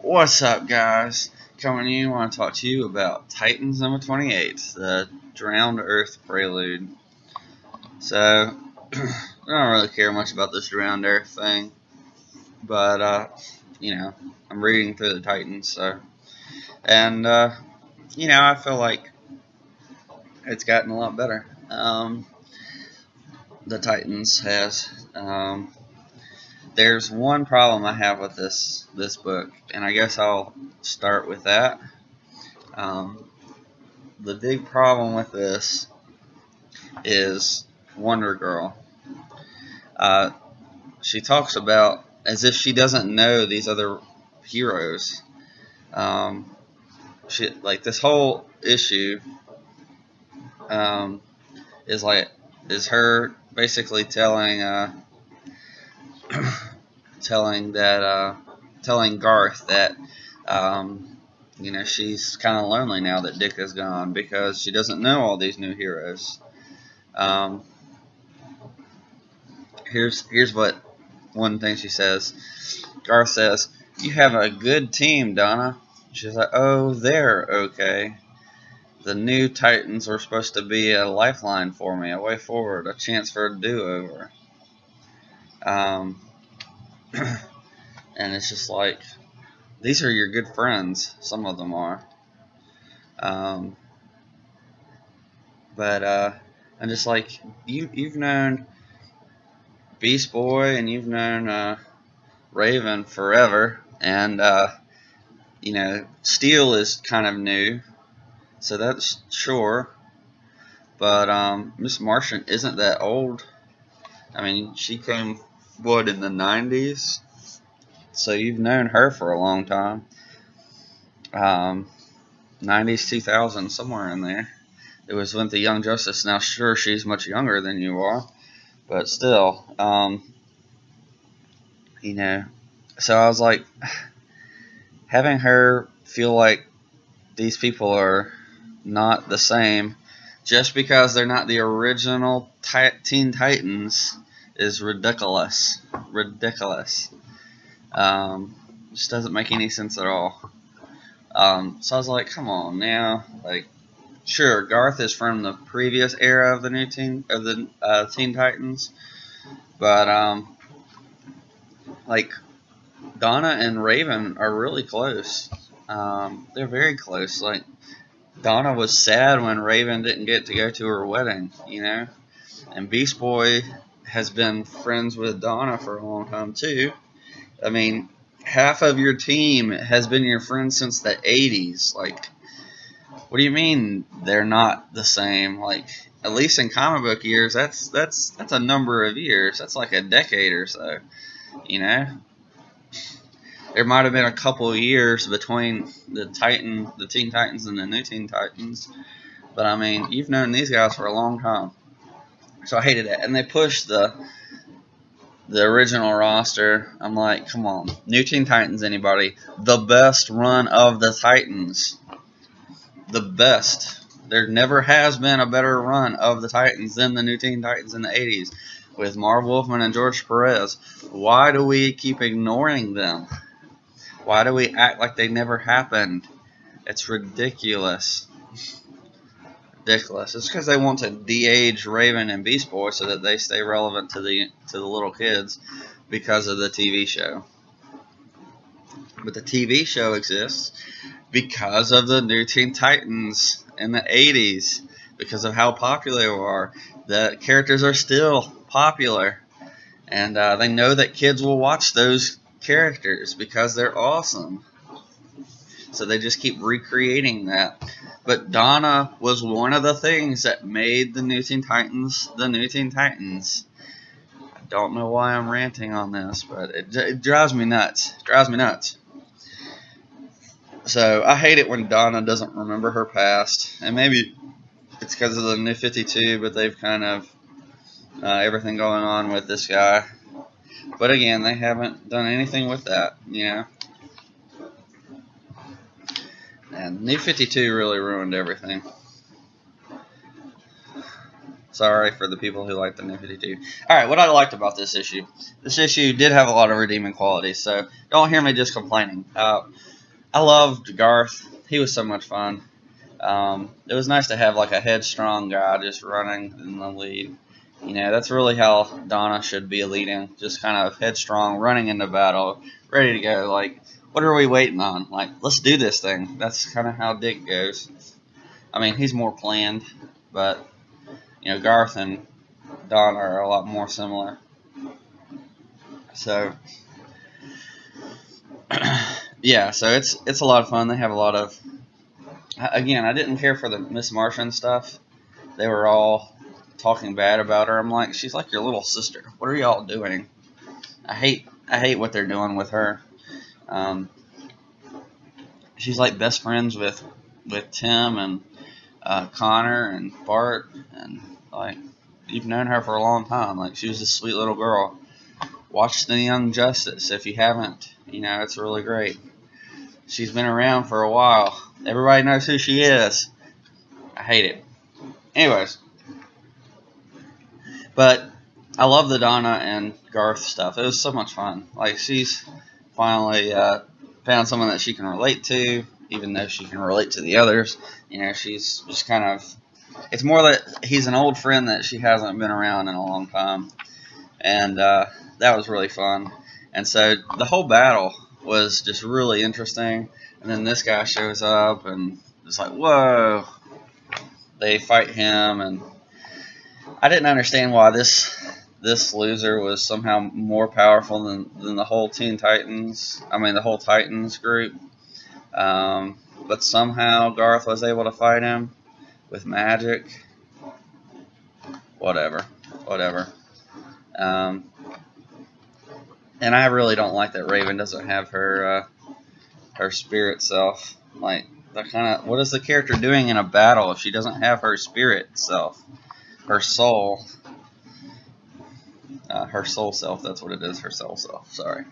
What's up, guys? Coming to you, I want to talk to you about Titans number 28, the Drowned Earth Prelude. So, I don't really care much about this Drowned Earth thing, but, I'm reading through the Titans, and, I feel like it's gotten a lot better. The Titans has, there's one problem I have with this book, and I guess I'll start with that. The big problem with this is Wonder Girl. She talks about as if she doesn't know these other heroes. This whole issue is her basically telling Garth that she's kind of lonely now that Dick is gone because she doesn't know all these new heroes. Here's what one thing she says. Garth says, "You have a good team, Donna." She's like, "Oh, they're okay. The new Titans were supposed to be a lifeline for me, a way forward, a chance for a do-over." And it's just like, these are your good friends. Some of them are. But I'm just like, you've known Beast Boy and you've known Raven forever, and Steel is kind of new, so that's sure. But Miss Martian isn't that old. I mean, she came in the 90s, so you've known her for a long time. 90s, 2000s, somewhere in there. It was with the Young Justice. Now, sure, she's much younger than you are, but still, So I was like, having her feel like these people are not the same just because they're not the original Teen Titans is ridiculous. Just doesn't make any sense at all. So I was like, come on now. Like, sure, Garth is from the previous era of the new Teen Titans, but Donna and Raven are really close. They're very close. Like, Donna was sad when Raven didn't get to go to her wedding, and Beast Boy has been friends with Donna for a long time too. I mean, half of your team has been your friend since the 80s. Like, what do you mean they're not the same? Like, at least in comic book years, that's a number of years. That's like a decade or so. There might have been a couple of years between the Teen Titans and the new Teen Titans, but I mean, you've known these guys for a long time. So I hated it, and they pushed the original roster. I'm like, come on, new Teen Titans, anybody? The best run of the Titans, the best. There never has been a better run of the Titans than the new Teen Titans in the 80s with Marv Wolfman and George Perez. Why do we keep ignoring them? Why do we act like they never happened? It's ridiculous. Ridiculous. It's because they want to de-age Raven and Beast Boy so that they stay relevant to the little kids because of the TV show. But the TV show exists because of the new Teen Titans in the 80s, because of how popular they are. The characters are still popular, and they know that kids will watch those characters because they're awesome. So they just keep recreating that. But Donna was one of the things that made the new Teen Titans the new Teen Titans. I don't know why I'm ranting on this, but it drives me nuts. It drives me nuts. So I hate it when Donna doesn't remember her past. And maybe it's because of the New 52, but they've kind of everything going on with this guy. But again, they haven't done anything with that, And New 52 really ruined everything. Sorry for the people who like the New 52. Alright, what I liked about this issue did have a lot of redeeming qualities, so don't hear me just complaining. I loved Garth. He was so much fun. It was nice to have like a headstrong guy just running in the lead. You know, that's really how Donna should be leading. Just kind of headstrong, running into battle, ready to go. Like, what are we waiting on? Like, let's do this thing. That's kind of how Dick goes. I mean, he's more planned, but, you know, Garth and Donna are a lot more similar. So, yeah, so it's a lot of fun. They have a lot of. Again, I didn't care for the Miss Martian stuff. They were all talking bad about her. I'm like, she's like your little sister. What are y'all doing? I hate what they're doing with her. She's like best friends with Tim and Connor and Bart, and like you've known her for a long time. Like she was a sweet little girl. Watch The Young Justice if you haven't. You know, it's really great. She's been around for a while. Everybody knows who she is. I hate it. Anyways. But I love the Donna and Garth stuff. It was so much fun. Like, she's finally found someone that she can relate to, even though she can relate to the others. You know, she's just kind of... It's more that he's an old friend that she hasn't been around in a long time. And that was really fun. And so the whole battle was just really interesting. And then this guy shows up and it's like, whoa. They fight him, and I didn't understand why this loser was somehow more powerful than the whole Teen Titans. I mean, the whole Titans group. But somehow Garth was able to fight him with magic. Whatever. And I really don't like that Raven doesn't have her spirit self. Like, that kind of, what is the character doing in a battle if she doesn't have her spirit self, her soul, her soul self? That's what it is, her soul self. Sorry.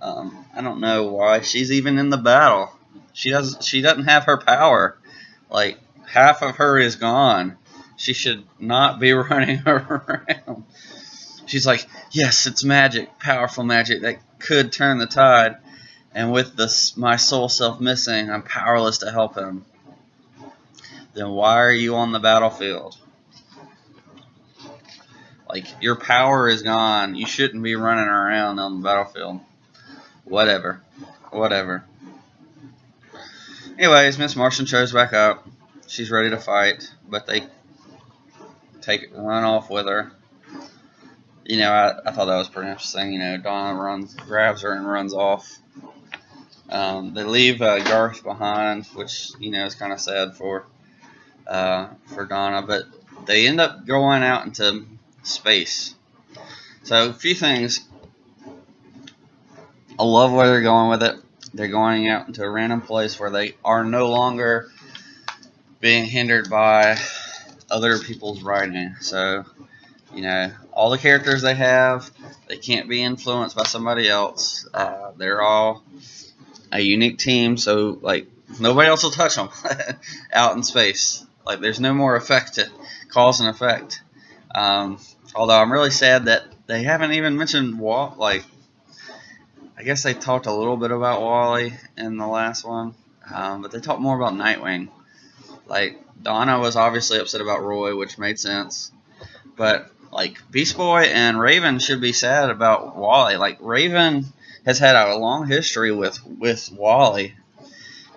I don't know why she's even in the battle. She doesn't have her power. Like, half of her is gone. She should not be running around. She's like, yes, it's magic, powerful magic that could turn the tide. And with my soul self missing, I'm powerless to help him. Then why are you on the battlefield? Like, your power is gone. You shouldn't be running around on the battlefield. Whatever. Anyways, Miss Martian shows back up. She's ready to fight, but they run off with her. You know, I thought that was pretty interesting. You know, Donna grabs her and runs off. They leave Garth behind, which, you know, is kind of sad for Donna. But they end up going out into space. So, a few things. I love where they're going with it. They're going out into a random place where they are no longer being hindered by other people's writing. So, you know, all the characters they have, they can't be influenced by somebody else. They're all a unique team, so, like, nobody else will touch them out in space. Like, there's no more cause and effect. Although I'm really sad that they haven't even mentioned Wally. I guess they talked a little bit about Wally in the last one, but they talked more about Nightwing. Like, Donna was obviously upset about Roy, which made sense. But, like, Beast Boy and Raven should be sad about Wally. Like, Raven has had a long history with Wally,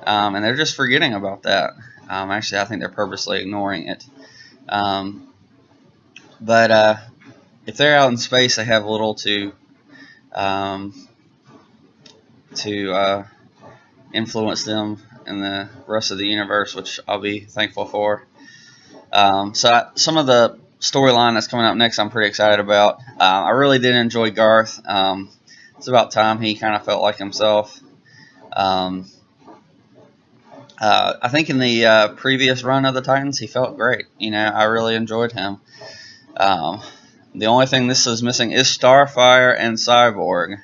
and they're just forgetting about that. Actually, I think they're purposely ignoring it. But if they're out in space, they have little to influence them in the rest of the universe, which I'll be thankful for. Some of the storyline that's coming up next, I'm pretty excited about. I really did enjoy Garth. It's about time he kind of felt like himself. I think in the previous run of the Titans, he felt great. You know, I really enjoyed him. The only thing this is missing is Starfire and Cyborg.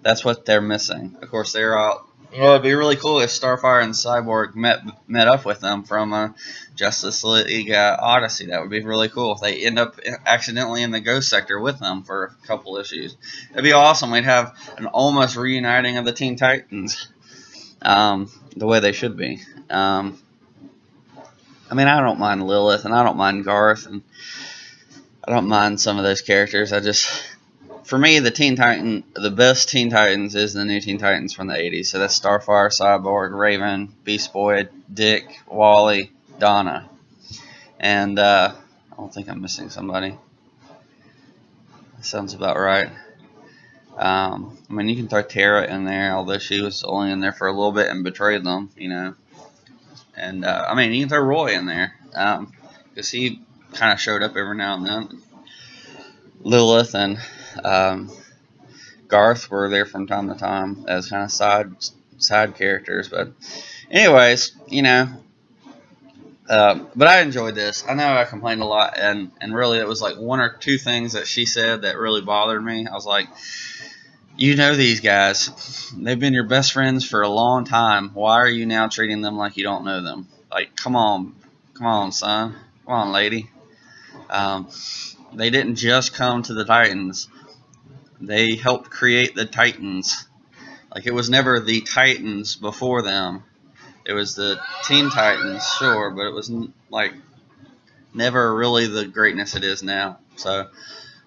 That's what they're missing. Of course, they're out. Well, it'd be really cool if Starfire and Cyborg met up with them from Justice League Odyssey. That would be really cool if they end up accidentally in the Ghost Sector with them for a couple issues. It'd be awesome. We'd have an almost reuniting of the Teen Titans. the way they should be. I mean, I don't mind Lilith, and I don't mind Garth, and I don't mind some of those characters. For me, the best Teen Titans is the new Teen Titans from the 80s. So that's Starfire, Cyborg, Raven, Beast Boy, Dick, Wally, Donna. And I don't think I'm missing somebody. That sounds about right. I mean, you can throw Tara in there, although she was only in there for a little bit and betrayed them, And, I mean, you can throw Roy in there, because he kind of showed up every now and then. Lilith and Garth were there from time to time as kind of side characters. But anyways, but I enjoyed this. I know I complained a lot, and really it was like one or two things that she said that really bothered me. I was like, these guys. They've been your best friends for a long time. Why are you now treating them like you don't know them? Like, come on, son. Come on, lady. They didn't just come to the Titans. They helped create the Titans. Like, it was never the Titans before them. It was the Teen Titans, sure, but it was like never really the greatness it is now. So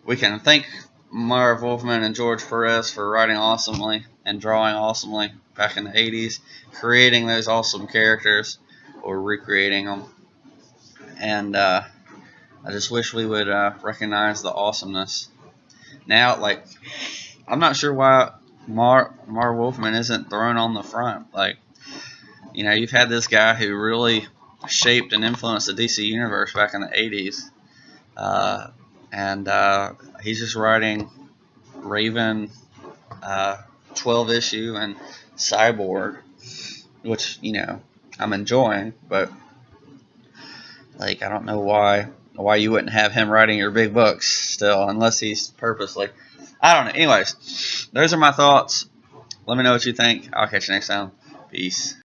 we can thank Marv Wolfman and George Perez for writing awesomely and drawing awesomely back in the 80s, creating those awesome characters or recreating them. And I just wish we would recognize the awesomeness. Now, like, I'm not sure why Marv Wolfman isn't thrown on the front. Like, you've had this guy who really shaped and influenced the DC Universe back in the 80s. And he's just writing Raven 12 issue and Cyborg, which, I'm enjoying, but like, I don't know why you wouldn't have him writing your big books still, unless he's purposely. I don't know. Anyways, those are my thoughts. Let me know what you think. I'll catch you next time. Peace.